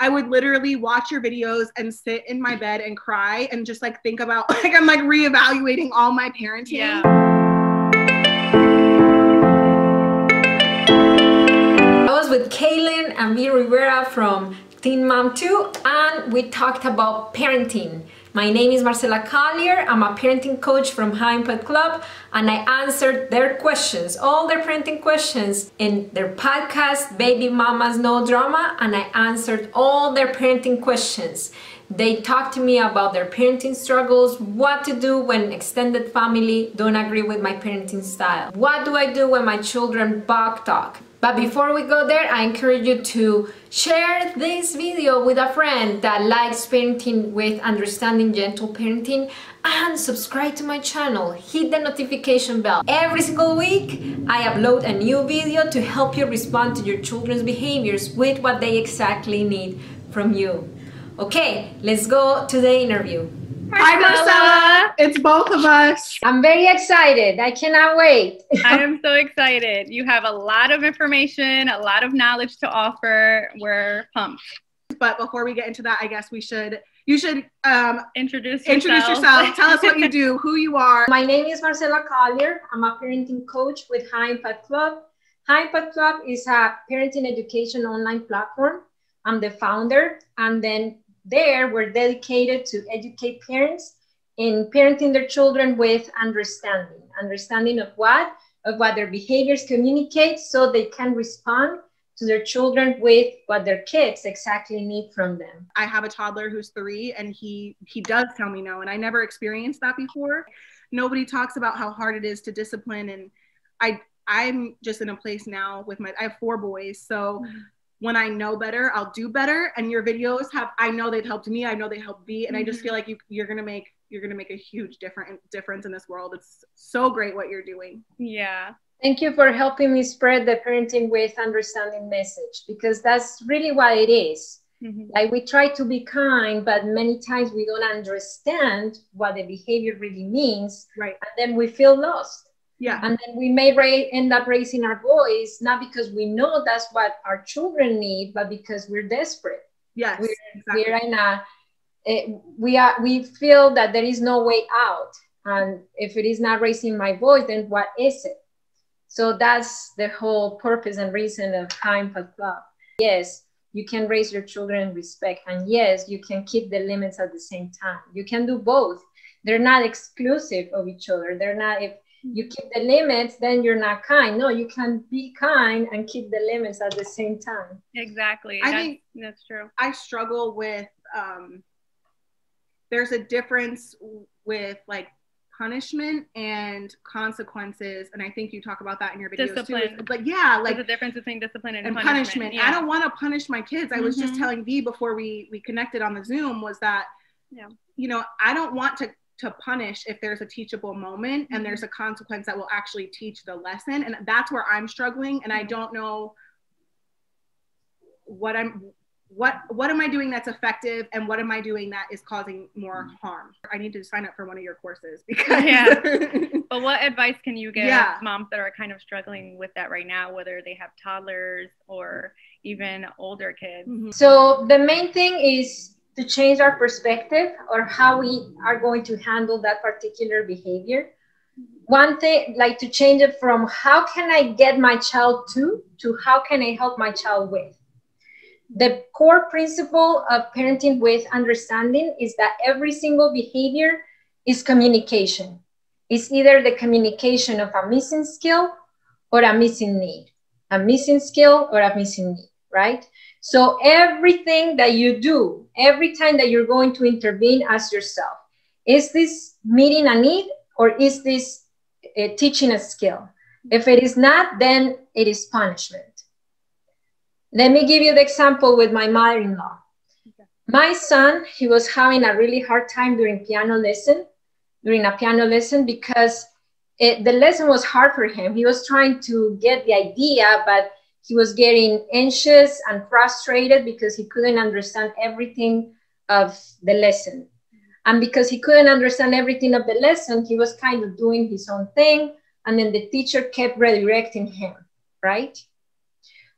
I would literally watch your videos and sit in my bed and cry and just like think about, like, I'm like reevaluating all my parenting. Yeah. I was with Kailyn and V. Rivera from Teen Mom 2, and we talked about parenting. My name is Marcela Collier. I'm a parenting coach from High Impact Club, and I answered their questions, all their parenting questions in their podcast, Baby Mamas No Drama, and I answered all their parenting questions. They talked to me about their parenting struggles, what to do when extended family don't agree with my parenting style. What do I do when my children back talk? But before we go there, I encourage you to share this video with a friend that likes parenting with understanding gentle parenting, and subscribe to my channel. Hit the notification bell. Every single week, I upload a new video to help you respond to your children's behaviors with what they exactly need from you. Okay, let's go to the interview. Hi, Marcela. It's both of us. I'm very excited. I cannot wait. I am so excited. You have a lot of information, a lot of knowledge to offer. We're pumped. But before we get into that, I guess you should introduce yourself. Tell us what you do, who you are. My name is Marcela Collier. I'm a parenting coach with High Impact Club. High Impact Club is a parenting education online platform. I'm the founder, and then there we're dedicated to educate parents in parenting their children with understanding of what their behaviors communicate, so they can respond to their children with what their kids exactly need from them. I have a toddler who's 3, and he does tell me no, and I never experienced that before. Nobody talks about how hard it is to discipline, and I'm just in a place now with I have 4 boys, so when I know better, I'll do better. And your videos I know they've helped me. I know they helped me. And I just feel like you're going to make a huge difference in this world. It's so great what you're doing. Yeah. Thank you for helping me spread the parenting with understanding message, because that's really what it is. Like, we try to be kind, but many times we don't understand what the behavior really means. Right. And then we feel lost. Yeah. And then we may end up raising our voice, not because we know that's what our children need, but because we're desperate. Yes. We're in we feel that there is no way out. And if it is not raising my voice, then what is it? So that's the whole purpose and reason of High Impact Club. Yes, you can raise your children in respect. And yes, you can keep the limits at the same time. You can do both. They're not exclusive of each other. They're not, if you keep the limits, then you're not kind. No, you can be kind and keep the limits at the same time. Exactly. I think that's true. I struggle with, there's a difference with like punishment and consequences. And I think you talk about that in your videos Discipline. too. But yeah, like there's a difference between discipline and punishment. Yeah. I don't want to punish my kids. I was just telling V before we connected on the Zoom was that, you know, I don't want to punish if there's a teachable moment and there's a consequence that will actually teach the lesson. And that's where I'm struggling. And I don't know what am I doing that's effective, and what am I doing that is causing more harm. I need to sign up for one of your courses because But what advice can you give moms that are kind of struggling with that right now, whether they have toddlers or even older kids? So the main thing is to change our perspective or how we are going to handle that particular behavior. One thing, like to change it from how can I get my child to how can I help my child with. The core principle of parenting with understanding is that every single behavior is communication. It's either the communication of a missing skill or a missing need, a missing skill or a missing need, right? So everything that you do, every time that you're going to intervene, ask yourself, is this meeting a need or is this teaching a skill? If it is not, then it is punishment. Let me give you the example with my mother-in-law. My son, he was having a really hard time during a piano lesson because the lesson was hard for him. He was trying to get the idea, but he was getting anxious and frustrated because he couldn't understand everything of the lesson. And because he couldn't understand everything of the lesson, he was kind of doing his own thing. And then the teacher kept redirecting him, right?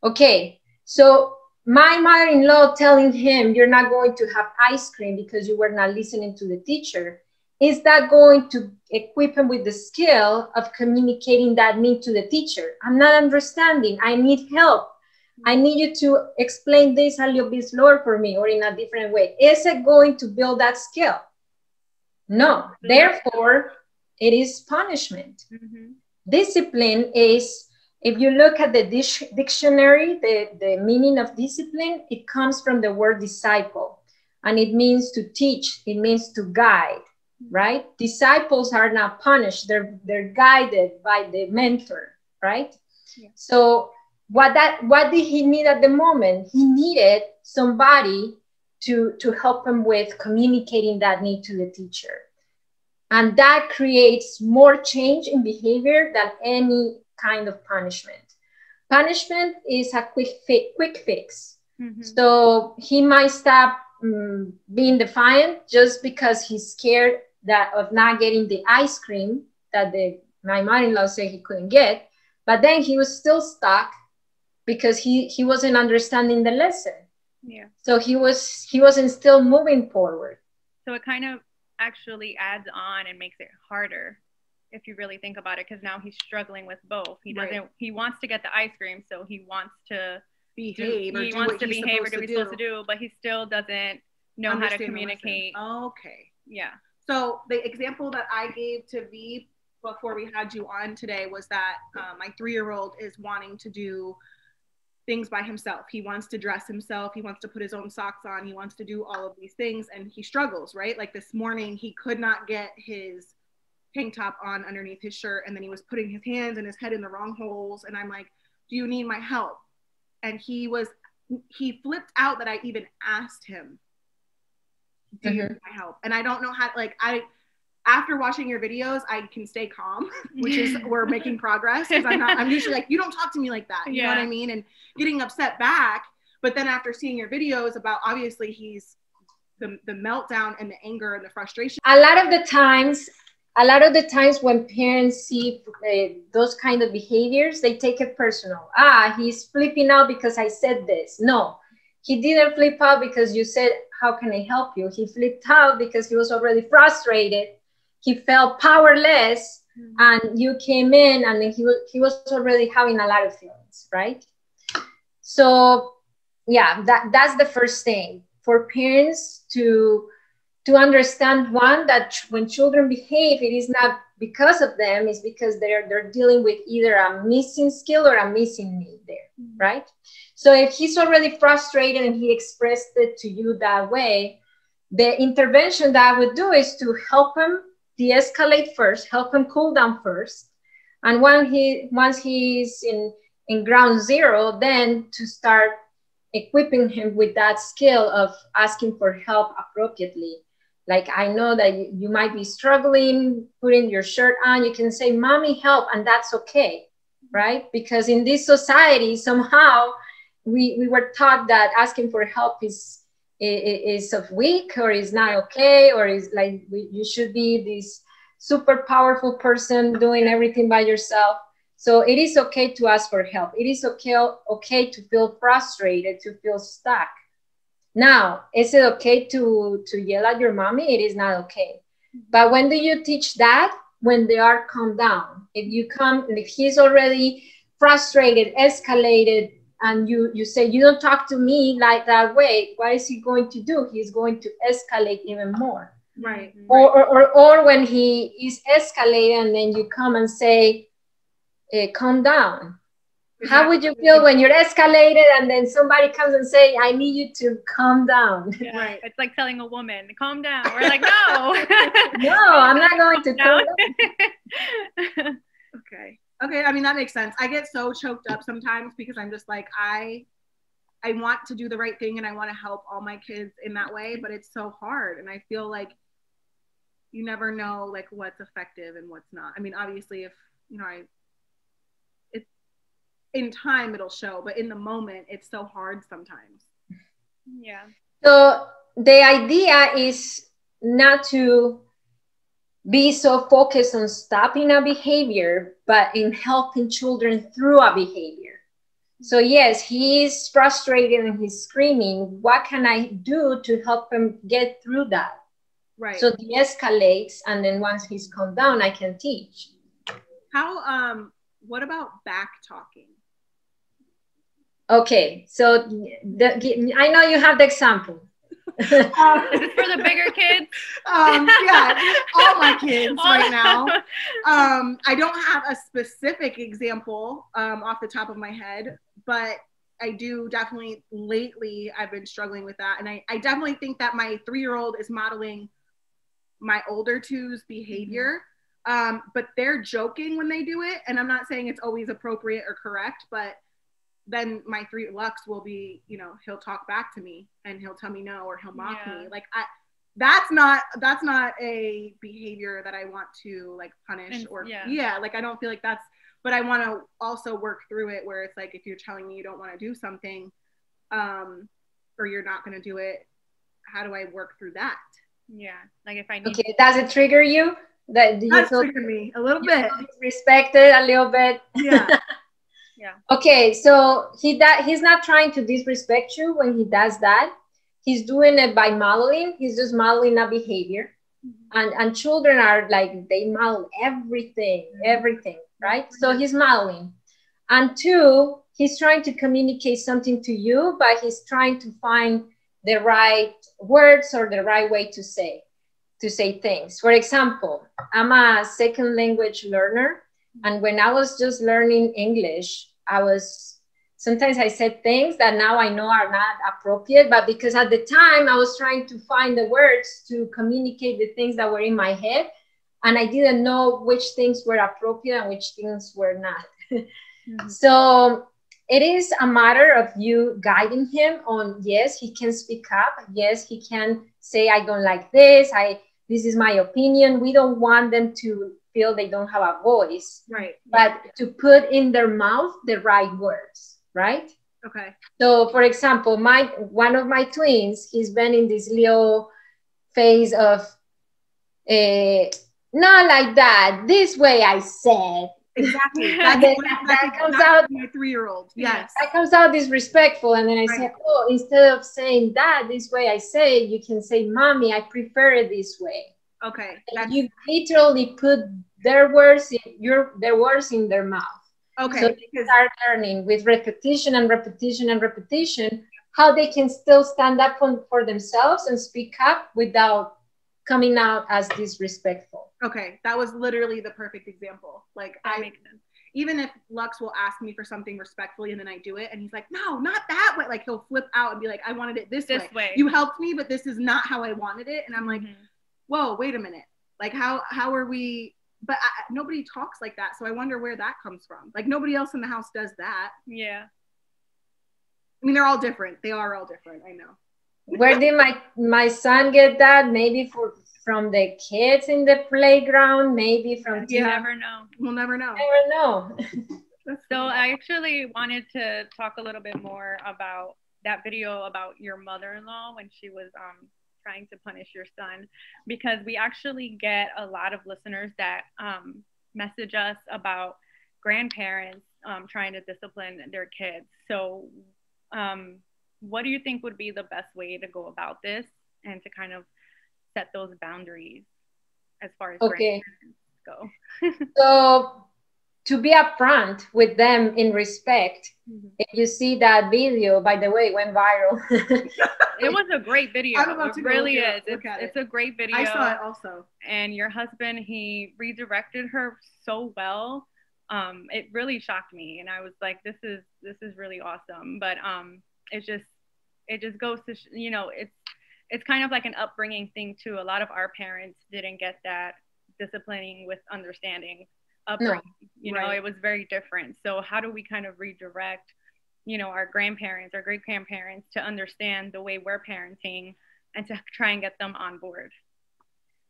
Okay, so my mother-in-law telling him, you're not going to have ice cream because you were not listening to the teacher, is that going to equip him with the skill of communicating that need to the teacher? I'm not understanding. I need help. I need you to explain this a little bit slower for me or in a different way. Is it going to build that skill? No. Therefore, it is punishment. Mm-hmm. Discipline is, if you look at the dictionary, the meaning of discipline, it comes from the word disciple. And it means to teach. It means to guide, right? Disciples are not punished. They're guided by the mentor, right? Yeah. So what did he need at the moment? He needed somebody to help him with communicating that need to the teacher. And that creates more change in behavior than any kind of punishment. Punishment is a quick fix. Mm-hmm. So he might stop being defiant just because he's scared of not getting the ice cream that my mother-in-law said he couldn't get. But then he was still stuck because he wasn't understanding the lesson. Yeah. So he wasn't still moving forward. So it kind of actually adds on and makes it harder if you really think about it, because now he's struggling with both. He wants to get the ice cream, so he wants to behave or do what he's supposed to do, but he still doesn't know how to communicate. Okay. Yeah. So the example that I gave to V before we had you on today was that my 3-year-old is wanting to do things by himself. He wants to dress himself. He wants to put his own socks on. He wants to do all of these things, and he struggles, right? Like this morning, he could not get his tank top on underneath his shirt, and then he was putting his hands and his head in the wrong holes, and I'm like, do you need my help? And he flipped out that I even asked him, do you need my help? And I don't know how, after watching your videos, I can stay calm, which is, we're making progress, because I'm usually like, you don't talk to me like that. You know what I mean? And getting upset back. But then after seeing your videos about, obviously he's the meltdown and the anger and the frustration. A lot of the times when parents see those kind of behaviors, they take it personal. He's flipping out because I said this. No, he didn't flip out because you said, how can I help you? He flipped out because he was already frustrated. He felt powerless, and you came in, and then he was already having a lot of feelings, right? So yeah, that's the first thing for parents to understand. One, that when children behave, it is not because of them, it's because they're dealing with either a missing skill or a missing need there, right? So if he's already frustrated and he expressed it to you that way, the intervention that I would do is to help him de-escalate first, help him cool down first. And once he's in ground zero, then to start equipping him with that skill of asking for help appropriately. Like, I know that you might be struggling putting your shirt on. You can say, Mommy, help, and that's okay, right? Because in this society, somehow we were taught that asking for help is of weak, or is not okay, or is like you should be this super powerful person doing everything by yourself. So it is okay to ask for help. It is okay to feel frustrated, to feel stuck. Now, is it okay to yell at your mommy? It is not okay. But when do you teach that? When they are calmed down. If he's already frustrated, escalated, and you say, you don't talk to me like that way, what is he going to do? He's going to escalate even more. Right. Or when he is escalating, and then you come and say, calm down. How would you feel when you're escalated and then somebody comes and say, I need you to calm down? Yeah, right. It's like telling a woman, calm down. We're like, no. No, I'm not going to calm down. Okay. I mean, that makes sense. I get so choked up sometimes because I'm just like, I want to do the right thing and I want to help all my kids in that way, but it's so hard. And I feel like you never know like what's effective and what's not. I mean, obviously if, in time it'll show, but in the moment it's so hard sometimes. Yeah. So the idea is not to be so focused on stopping a behavior, but in helping children through a behavior. So yes, he's frustrated and he's screaming. What can I do to help him get through that? Right. So de-escalates, and then once he's calmed down, I can teach. How, what about back talking? Okay, so I know you have the example. Is this for the bigger kids? Yeah, all my kids right now. I don't have a specific example off the top of my head, but I do definitely lately I've been struggling with that. And I definitely think that my 3-year-old is modeling my older two's behavior. But they're joking when they do it. And I'm not saying it's always appropriate or correct, but then my 3 Lux will be, you know, he'll talk back to me and he'll tell me no, or he'll mock me. Like that's not a behavior that I want to like punish or like I don't feel like that's, but I want to also work through it where it's like, if you're telling me you don't want to do something, or you're not going to do it, how do I work through that? Yeah. Like if I need okay, does it trigger you? That you feel triggered me a little bit. Respected a little bit. Yeah. Yeah. Okay, so he's not trying to disrespect you when he does that. He's doing it by modeling. He's just modeling a behavior. And children are like, they model everything, right? So he's modeling. And 2, he's trying to communicate something to you, but he's trying to find the right words or the right way to say things. For example, I'm a second language learner. And when I was just learning English, sometimes I said things that now I know are not appropriate, but because at the time I was trying to find the words to communicate the things that were in my head, and I didn't know which things were appropriate and which things were not. So it is a matter of you guiding him on, yes, he can speak up. Yes, he can say, I don't like this. This is my opinion. We don't want them to feel they don't have a voice, right? But to put in their mouth the right words, right? Okay. So, for example, one of my twins, he's been in this little phase of, not like that. This way, I said. Exactly. That comes out. My 3-year-old. Yes. That comes out disrespectful, and then I say, oh, instead of saying that this way, I say, you can say, Mommy, I prefer it this way. Okay. You literally put their words in their mouth. Okay. So they start learning with repetition and repetition and repetition how they can still stand up for themselves and speak up without coming out as disrespectful. Okay, that was literally the perfect example. Like even if Lux will ask me for something respectfully and then I do it and he's like, no, not that way. Like he'll flip out and be like, I wanted it this way. You helped me, but this is not how I wanted it. And I'm like, whoa, wait a minute. Like how are we, but nobody talks like that. So I wonder where that comes from. Like nobody else in the house does that. Yeah. I mean, they're all different. They are all different. I know. Where did my son get that? Maybe from the kids in the playground, maybe from you never know. We'll never know. Never know. So I actually wanted to talk a little bit more about that video about your mother-in-law when she was trying to punish your son, because we actually get a lot of listeners that message us about grandparents trying to discipline their kids. So what do you think would be the best way to go about this and to kind of set those boundaries as far as grandparents go? So to be upfront with them in respect, if you see that video, by the way, it went viral. It was a great video. It really is. It's a great video. I saw it also. And your husband, he redirected her so well. It really shocked me, and I was like, this is really awesome. But it just goes to it's kind of like an upbringing thing too. A lot of our parents didn't get that disciplining with understanding upbringing. No, it was very different. So how do we kind of redirect, our grandparents, our great grandparents to understand the way we're parenting and to try and get them on board?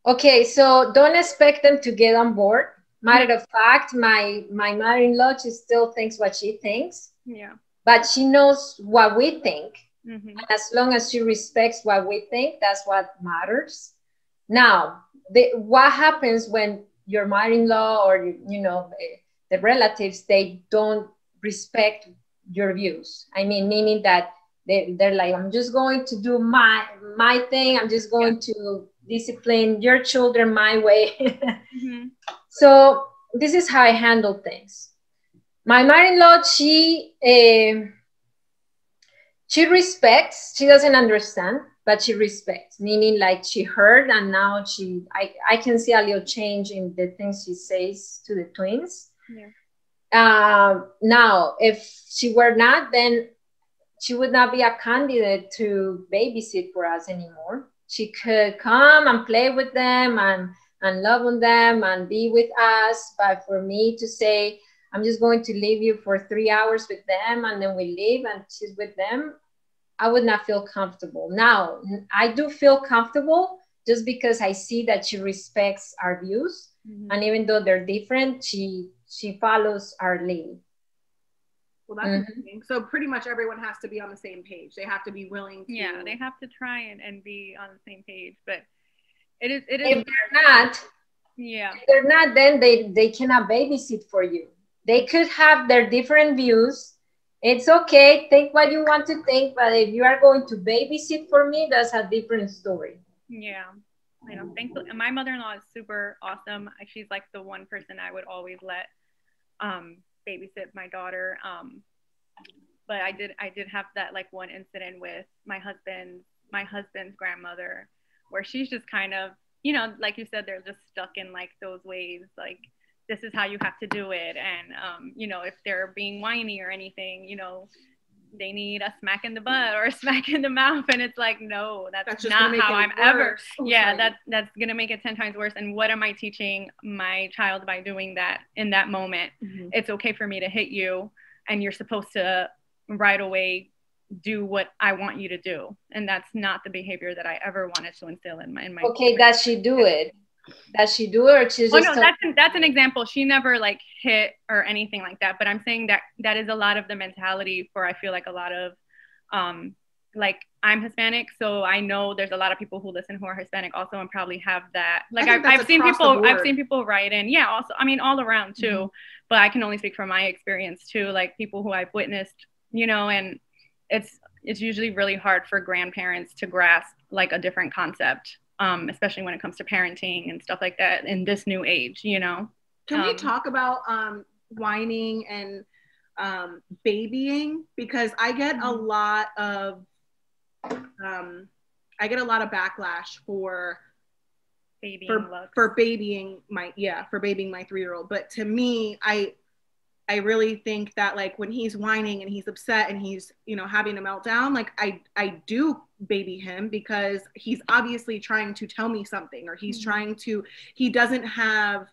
Okay, so don't expect them to get on board. Matter of fact, my mother-in-law, she still thinks what she thinks. Yeah. But she knows what we think. Mm-hmm. And as long as she respects what we think, that's what matters. Now, what happens when your mother-in-law or, the relatives, they don't respect your views. I mean, meaning that they're like, I'm just going to do my thing. I'm just going to discipline your children my way. Mm-hmm. So this is how I handle things. My mother-in-law, she respects, she doesn't understand, but she respects, meaning like she heard, and now I can see a little change in the things she says to the twins. Yeah. Now, if she were not, then she would not be a candidate to babysit for us anymore. She could come and play with them and love on them and be with us. But for me to say, I'm just going to leave you for 3 hours with them and then we leave and she's with them, I would not feel comfortable. Now, I do feel comfortable just because I see that she respects our views. Mm-hmm. And even though they're different, she follows our lead. Well, that's interesting. So pretty much everyone has to be on the same page. They have to be willing to. Yeah, they have to try and be on the same page. But it is. If they're not, if they're not, then they cannot babysit for you. They could have their different views. It's okay. Think what you want to think. But if you are going to babysit for me, that's a different story. Yeah. I know. Thankfully, my mother-in-law is super awesome. She's like the one person I would always let babysit my daughter. But I did have that like one incident with my husband's grandmother, where she's just kind of, you know, like you said, they're just stuck in like those ways, like this is how you have to do it. And you know, if they're being whiny or anything, you know, they need a smack in the butt or a smack in the mouth, and it's like, no, that's not how I'm ever. That's gonna make it 10 times worse. And what am I teaching my child by doing that in that moment? Mm-hmm. It's okay for me to hit you, and you're supposed to right away do what I want you to do, and that's not the behavior that I ever wanted to instill in my. Okay, does she do it? Does she do it, or she's just? Oh no, that's an example. She never like hit or anything like that. But I'm saying that is a lot of the mentality for, I feel like, a lot of, like, I'm Hispanic, so I know there's a lot of people who listen who are Hispanic also and probably have that. Like I've seen people write in, also, I mean, all around too. Mm-hmm. But I can only speak from my experience too, like people who I've witnessed, you know, and it's usually really hard for grandparents to grasp like a different concept. Especially when it comes to parenting and stuff like that in this new age, you know. Can we talk about whining and babying? Because I get a lot of backlash for babying my 3-year-old. But to me, I really think that like when he's whining and he's upset and he's, you know, having a meltdown, like I do baby him because he's obviously trying to tell me something, or he's he doesn't have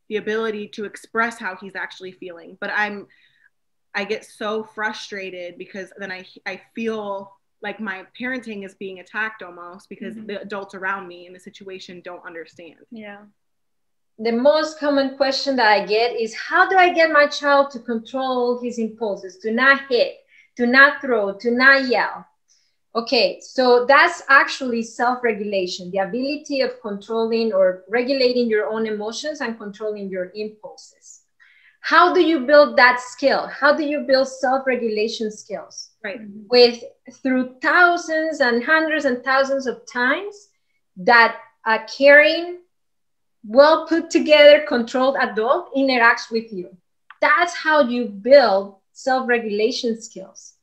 the ability to express how he's actually feeling. But I get so frustrated because then I feel like my parenting is being attacked almost because the adults around me in the situation don't understand. Yeah. The most common question that I get is, how do I get my child to control his impulses, to not hit, to not throw, to not yell? Okay, so that's actually self-regulation, the ability of controlling or regulating your own emotions and controlling your impulses. How do you build that skill? How do you build self-regulation skills? Right. Through thousands and hundreds and thousands of times that a caring, well put together, controlled adult interacts with you. That's how you build self-regulation skills.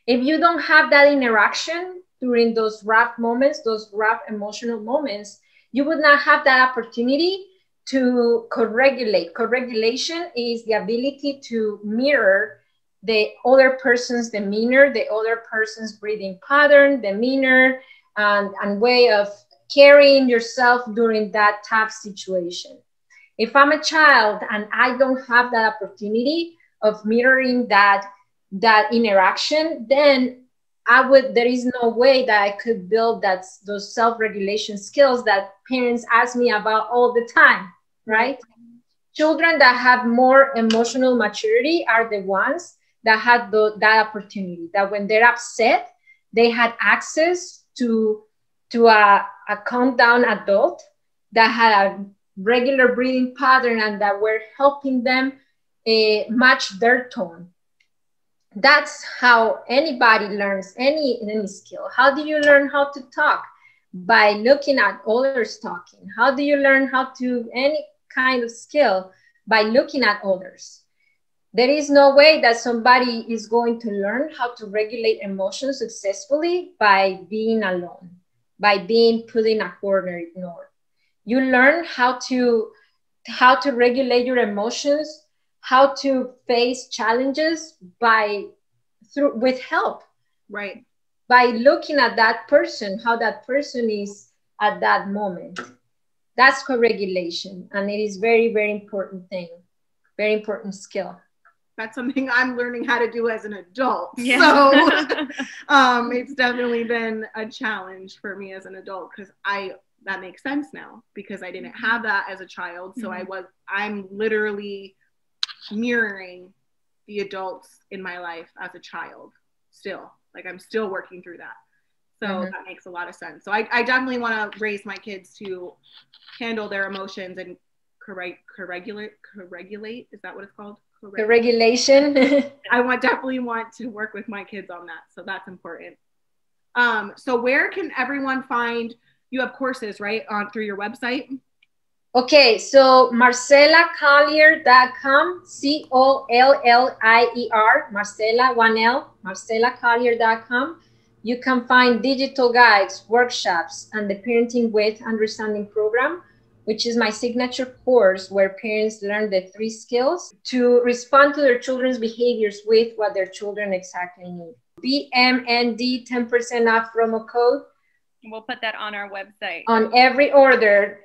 If you don't have that interaction during those rough moments, those rough emotional moments, you would not have that opportunity to co-regulate. Co-regulation is the ability to mirror the other person's demeanor, the other person's breathing pattern, demeanor, and way of carrying yourself during that tough situation. If I'm a child and I don't have that opportunity of mirroring that interaction, then there is no way that I could build those self-regulation skills that parents ask me about all the time, right? Children that have more emotional maturity are the ones that had that opportunity, that when they're upset, they had access to a calm down adult that had a regular breathing pattern and that were helping them match their tone. That's how anybody learns any skill. How do you learn how to talk? By looking at others talking. How do you learn how to any kind of skill? By looking at others. There is no way that somebody is going to learn how to regulate emotions successfully by being alone, by being put in a corner, ignored. You learn how to regulate your emotions, how to face challenges with help. Right. By looking at that person, how that person is at that moment. That's co-regulation, and it is very, very important thing, very important skill. That's something I'm learning how to do as an adult. Yeah. So it's definitely been a challenge for me as an adult, because that makes sense now, because I didn't have that as a child. So I'm literally mirroring the adults in my life as a child still. Like, I'm still working through that. So that makes a lot of sense. So I definitely want to raise my kids to handle their emotions and co-regulate. Is that what it's called? Co-regulation. I definitely want to work with my kids on that. So that's important. So where can everyone find, you have courses, right, through your website? Okay, so marcelacollier.com, Collier, Marcela, 1L, marcelacollier.com. You can find digital guides, workshops, and the Parenting with Understanding program, which is my signature course where parents learn the 3 skills to respond to their children's behaviors with what their children exactly need. BMND, 10% off promo code. We'll put that on our website. On every order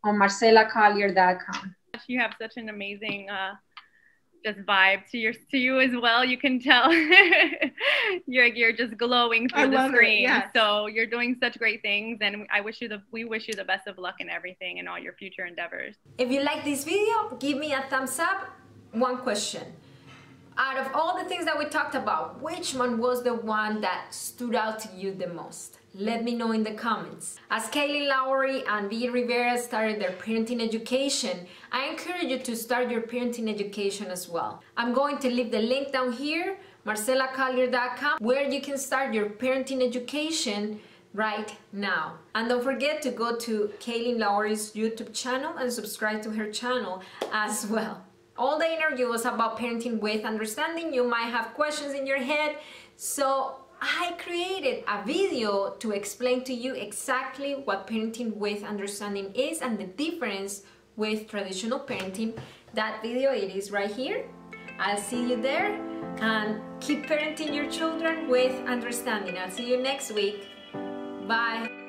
on marcelacollier.com. You have such an amazing just vibe to you as well. You can tell you're just glowing through the screen. Yes. So you're doing such great things, and we wish you the best of luck in everything and all your future endeavors. If you like this video, give me a thumbs up. One question. Out of all the things that we talked about, which one was the one that stood out to you the most? Let me know in the comments. As Kailyn Lowry and V. Rivera started their parenting education, I encourage you to start your parenting education as well. I'm going to leave the link down here, marcelacollier.com, where you can start your parenting education right now. And don't forget to go to Kailyn Lowry's YouTube channel and subscribe to her channel as well. All the interview was about parenting with understanding. You might have questions in your head, so I created a video to explain to you exactly what parenting with understanding is and the difference with traditional parenting. That video, it is right here. I'll see you there, and keep parenting your children with understanding. I'll see you next week. Bye.